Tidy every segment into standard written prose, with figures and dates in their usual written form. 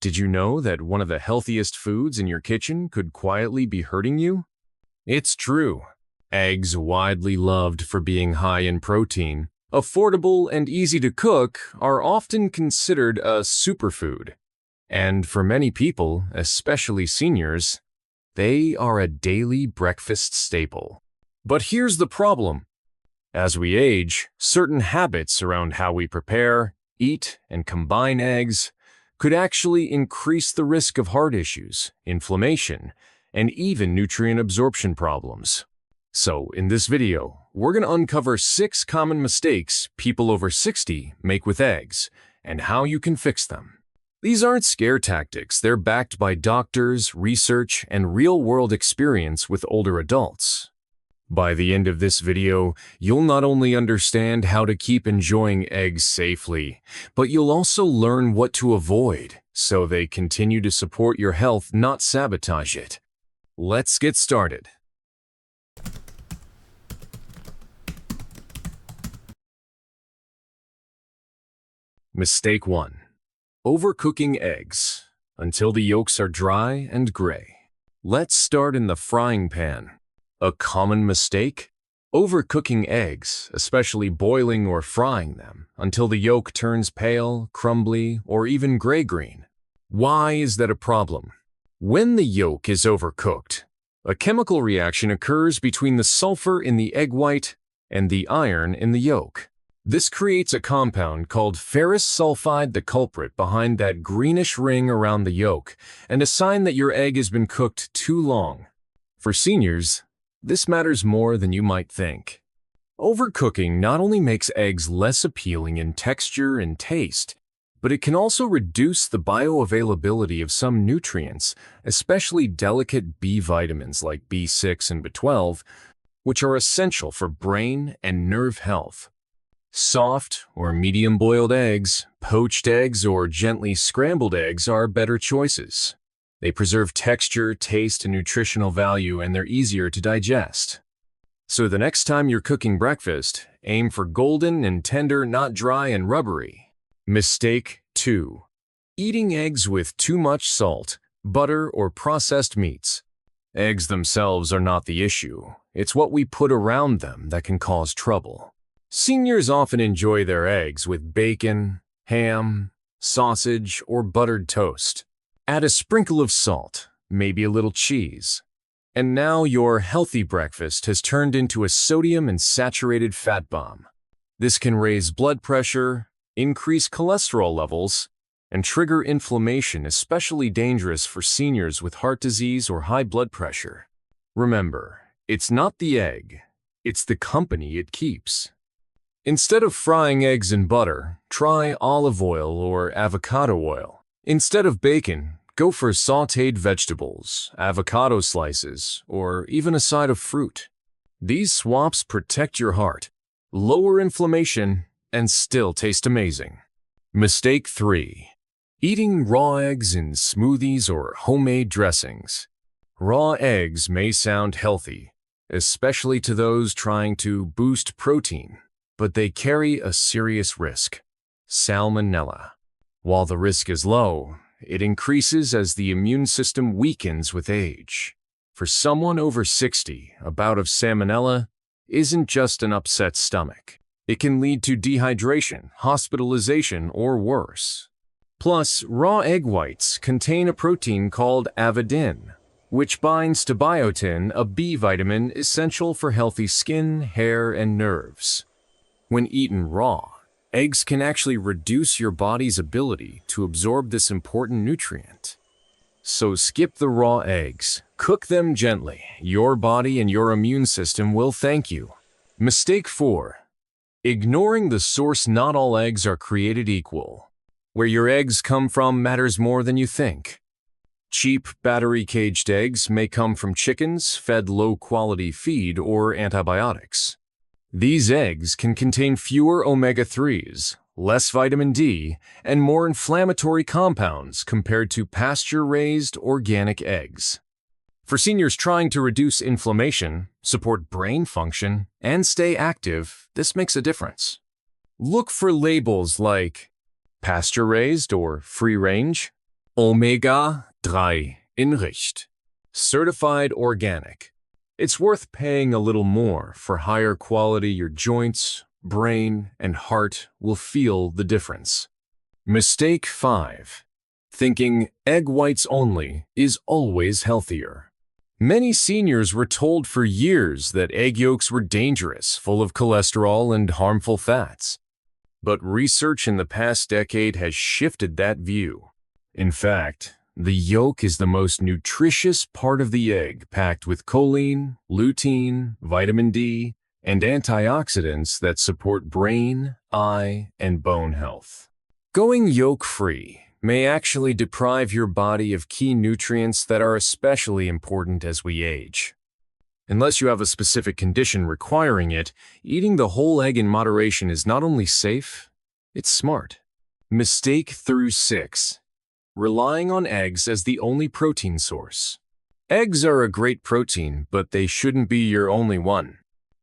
Did you know that one of the healthiest foods in your kitchen could quietly be hurting you? It's true. Eggs, widely loved for being high in protein, affordable and easy to cook, are often considered a superfood. And for many people, especially seniors, they are a daily breakfast staple. But here's the problem. As we age, certain habits around how we prepare, eat, and combine eggs could actually increase the risk of heart issues, inflammation, and even nutrient absorption problems. So, in this video, we're going to uncover 6 common mistakes people over 60 make with eggs, and how you can fix them. These aren't scare tactics, they're backed by doctors, research, and real-world experience with older adults. By the end of this video, you'll not only understand how to keep enjoying eggs safely, but you'll also learn what to avoid so they continue to support your health, not sabotage it. Let's get started. Mistake 1. Overcooking eggs until the yolks are dry and gray. Let's start in the frying pan. A common mistake? Overcooking eggs, especially boiling or frying them, until the yolk turns pale, crumbly, or even gray-green. Why is that a problem? When the yolk is overcooked, a chemical reaction occurs between the sulfur in the egg white and the iron in the yolk. This creates a compound called ferrous sulfide, the culprit behind that greenish ring around the yolk, and a sign that your egg has been cooked too long. For seniors, this matters more than you might think. Overcooking not only makes eggs less appealing in texture and taste, but it can also reduce the bioavailability of some nutrients, especially delicate B vitamins like B6 and B12, which are essential for brain and nerve health. Soft or medium-boiled eggs, poached eggs, or gently scrambled eggs are better choices. They preserve texture, taste, and nutritional value, and they're easier to digest. So the next time you're cooking breakfast, aim for golden and tender, not dry and rubbery. Mistake 2. Eating eggs with too much salt, butter, or processed meats. Eggs themselves are not the issue. It's what we put around them that can cause trouble. Seniors often enjoy their eggs with bacon, ham, sausage, or buttered toast. Add a sprinkle of salt, maybe a little cheese. And now your healthy breakfast has turned into a sodium and saturated fat bomb. This can raise blood pressure, increase cholesterol levels, and trigger inflammation, especially dangerous for seniors with heart disease or high blood pressure. Remember, it's not the egg, it's the company it keeps. Instead of frying eggs in butter, try olive oil or avocado oil. Instead of bacon, go for sautéed vegetables, avocado slices, or even a side of fruit. These swaps protect your heart, lower inflammation, and still taste amazing. Mistake 3. Eating raw eggs in smoothies or homemade dressings. Raw eggs may sound healthy, especially to those trying to boost protein, but they carry a serious risk: salmonella. While the risk is low, it increases as the immune system weakens with age. For someone over 60, a bout of salmonella isn't just an upset stomach. It can lead to dehydration, hospitalization, or worse. Plus, raw egg whites contain a protein called avidin, which binds to biotin, a B vitamin essential for healthy skin, hair, and nerves. When eaten raw, eggs can actually reduce your body's ability to absorb this important nutrient. So skip the raw eggs. Cook them gently. Your body and your immune system will thank you. Mistake 4. Ignoring the source. Not all eggs are created equal. Where your eggs come from matters more than you think. Cheap, battery-caged eggs may come from chickens fed low-quality feed or antibiotics. These eggs can contain fewer omega-3s, less vitamin D, and more inflammatory compounds compared to pasture-raised organic eggs. For seniors trying to reduce inflammation, support brain function, and stay active, this makes a difference. Look for labels like pasture-raised or free-range. Omega-3 enriched. Certified organic. It's worth paying a little more for higher quality. Your joints, brain, and heart will feel the difference. Mistake 5. Thinking egg whites only is always healthier. Many seniors were told for years that egg yolks were dangerous, full of cholesterol and harmful fats. But research in the past decade has shifted that view. In fact, the yolk is the most nutritious part of the egg, packed with choline, lutein, vitamin D, and antioxidants that support brain, eye, and bone health. Going yolk-free may actually deprive your body of key nutrients that are especially important as we age. Unless you have a specific condition requiring it, eating the whole egg in moderation is not only safe, it's smart. Mistake 6. Relying on eggs as the only protein source. Eggs are a great protein, but they shouldn't be your only one.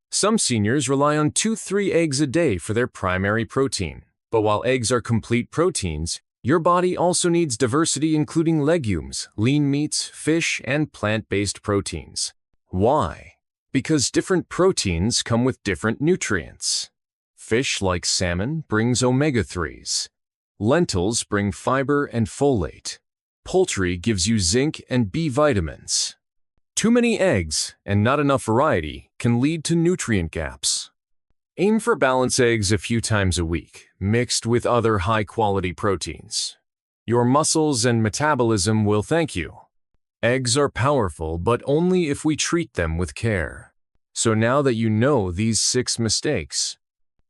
Some seniors rely on 2-3 eggs a day for their primary protein. But while eggs are complete proteins, your body also needs diversity, including legumes, lean meats, fish, and plant-based proteins. Why? Because different proteins come with different nutrients. Fish like salmon brings omega-3s. Lentils bring fiber and folate. Poultry gives you zinc and B vitamins. Too many eggs and not enough variety can lead to nutrient gaps. Aim for balanced eggs a few times a week, mixed with other high-quality proteins. Your muscles and metabolism will thank you. Eggs are powerful, but only if we treat them with care. So now that you know these 6 mistakes,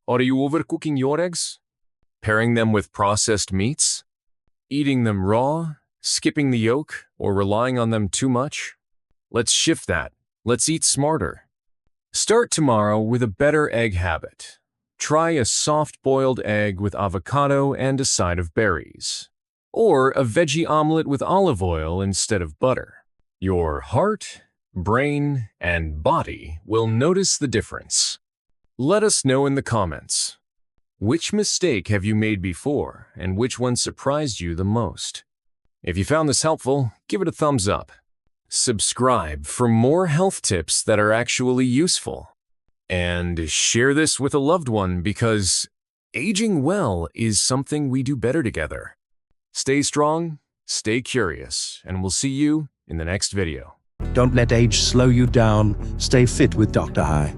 are you overcooking your eggs? Pairing them with processed meats? Eating them raw? Skipping the yolk? Or relying on them too much? Let's shift that. Let's eat smarter. Start tomorrow with a better egg habit. Try a soft-boiled egg with avocado and a side of berries. Or a veggie omelet with olive oil instead of butter. Your heart, brain, and body will notice the difference. Let us know in the comments. Which mistake have you made before, and which one surprised you the most? If you found this helpful, give it a thumbs up. Subscribe for more health tips that are actually useful. And share this with a loved one, because aging well is something we do better together. Stay strong, stay curious, and we'll see you in the next video. Don't let age slow you down. Stay fit with Dr. High.